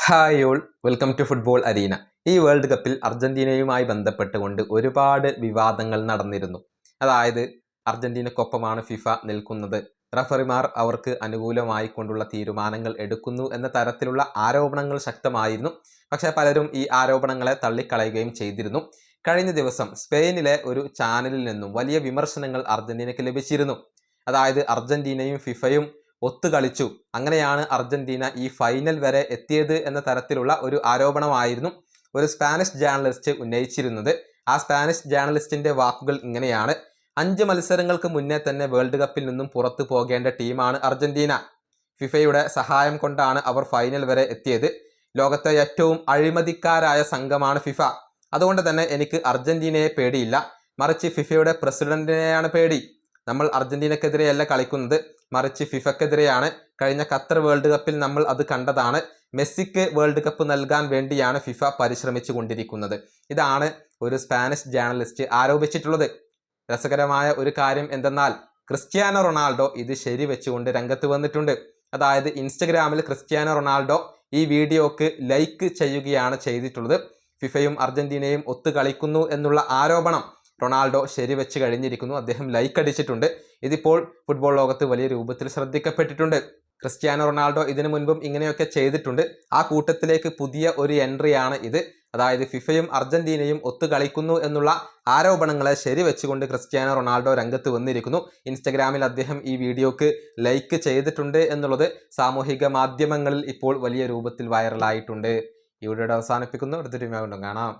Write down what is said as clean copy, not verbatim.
Hi all, welcome to football arena. ഈ world കപ്പിൽ അർജന്റീനയുമായി ബന്ധപ്പെട്ടുകൊണ്ട് ഒരുപാട് വിവാദങ്ങൾ നടന്നിരുന്നു. അതായത് അർജന്റീനക്കൊപ്പമാണ് ഫിഫ നിൽക്കുന്നത്, റഫറിമാർ അവർക്ക് അനുകൂലമായി കൊണ്ടുള്ള തീരുമാനങ്ങൾ എടുക്കുന്നു എന്ന തരത്തിലുള്ള ആരോപണങ്ങൾ ശക്തമായിരുന്നു. പക്ഷേ പലരും ഈ ആരോപണങ്ങളെ തള്ളിക്കളയുകയും ചെയ്തിരുന്നു. കഴിഞ്ഞ ദിവസം സ്പെയിനിലെ ഒരു ചാനലിൽ നിന്നും വലിയ വിമർശനങ്ങൾ അർജന്റീനയ്ക്ക് ലഭിച്ചിരുന്നു. അതായത് അർജന്റീനയും ഫിഫയും ഒത്തുകളിച്ചു, അങ്ങനെയാണ് അർജന്റീന ഈ ഫൈനൽ വരെ എത്തിയത് എന്ന തരത്തിലുള്ള ഒരു ആരോപണമായിരുന്നു ഒരു സ്പാനിഷ് ജേർണലിസ്റ്റ് ഉന്നയിച്ചിരുന്നത്. ആ സ്പാനിഷ് ജേർണലിസ്റ്റിന്റെ വാക്കുകൾ ഇങ്ങനെയാണ്: 5 മത്സരങ്ങൾക്ക് മുന്നേ തന്നെ വേൾഡ് കപ്പിൽ നിന്നും പുറത്തു പോകേണ്ട ടീമാണ് അർജന്റീന. ഫിഫയുടെ സഹായം കൊണ്ടാണ് അവർ ഫൈനൽ വരെ എത്തിയത്. ലോകത്തെ ഏറ്റവും അഴിമതിക്കാരായ സംഘമാണ് ഫിഫ. അതുകൊണ്ട് തന്നെ എനിക്ക് അർജന്റീനയെ പേടിയില്ല, മറിച്ച് ഫിഫയുടെ പ്രസിഡന്റിനെയാണ് പേടി. നമ്മൾ അർജന്റീനക്കെതിരെയല്ല കളിക്കുന്നത്, മറിച്ച് ഫിഫക്കെതിരെയാണ്. കഴിഞ്ഞ ഖത്തർ വേൾഡ് കപ്പിൽ നമ്മൾ അത് കണ്ടതാണ്. മെസ്സിക്ക് വേൾഡ് കപ്പ് നൽകാൻ വേണ്ടിയാണ് ഫിഫ പരിശ്രമിച്ചു കൊണ്ടിരിക്കുന്നത്. ഇതാണ് ഒരു സ്പാനിഷ് ജേർണലിസ്റ്റ് ആരോപിച്ചിട്ടുള്ളത്. രസകരമായ ഒരു കാര്യം എന്തെന്നാൽ ക്രിസ്ത്യാനോ റൊണാൾഡോ ഇത് ശരിവെച്ചുകൊണ്ട് രംഗത്ത് വന്നിട്ടുണ്ട്. അതായത് ഇൻസ്റ്റഗ്രാമിൽ ക്രിസ്ത്യാനോ റൊണാൾഡോ ഈ വീഡിയോക്ക് ലൈക്ക് ചെയ്യുകയാണ് ചെയ്തിട്ടുള്ളത്. ഫിഫയും അർജന്റീനയും ഒത്തു കളിക്കുന്നു എന്നുള്ള ആരോപണം റൊണാൾഡോ ശരിവെച്ച് കഴിഞ്ഞിരിക്കുന്നു. അദ്ദേഹം ലൈക്ക് അടിച്ചിട്ടുണ്ട്. ഇതിപ്പോൾ ഫുട്ബോൾ ലോകത്ത് വലിയ രൂപത്തിൽ ശ്രദ്ധിക്കപ്പെട്ടിട്ടുണ്ട്. ക്രിസ്ത്യാനോ റൊണാൾഡോ ഇതിനു മുൻപും ഇങ്ങനെയൊക്കെ ചെയ്തിട്ടുണ്ട്. ആ കൂട്ടത്തിലേക്ക് പുതിയ ഒരു എൻട്രിയാണ് ഇത്. അതായത് ഫിഫയും അർജന്റീനയും ഒത്തു കളിക്കുന്നു എന്നുള്ള ആരോപണങ്ങളെ ശരിവെച്ചുകൊണ്ട് ക്രിസ്ത്യാനോ റൊണാൾഡോ രംഗത്ത് വന്നിരിക്കുന്നു. ഇൻസ്റ്റഗ്രാമിൽ അദ്ദേഹം ഈ വീഡിയോക്ക് ലൈക്ക് ചെയ്തിട്ടുണ്ട് എന്നുള്ളത് സാമൂഹിക മാധ്യമങ്ങളിൽ ഇപ്പോൾ വലിയ രൂപത്തിൽ വൈറലായിട്ടുണ്ട്. ഈ വീഡിയോ അവസാനിപ്പിക്കുന്നു. അടുത്തൊരു വീഡിയോ കാണാം.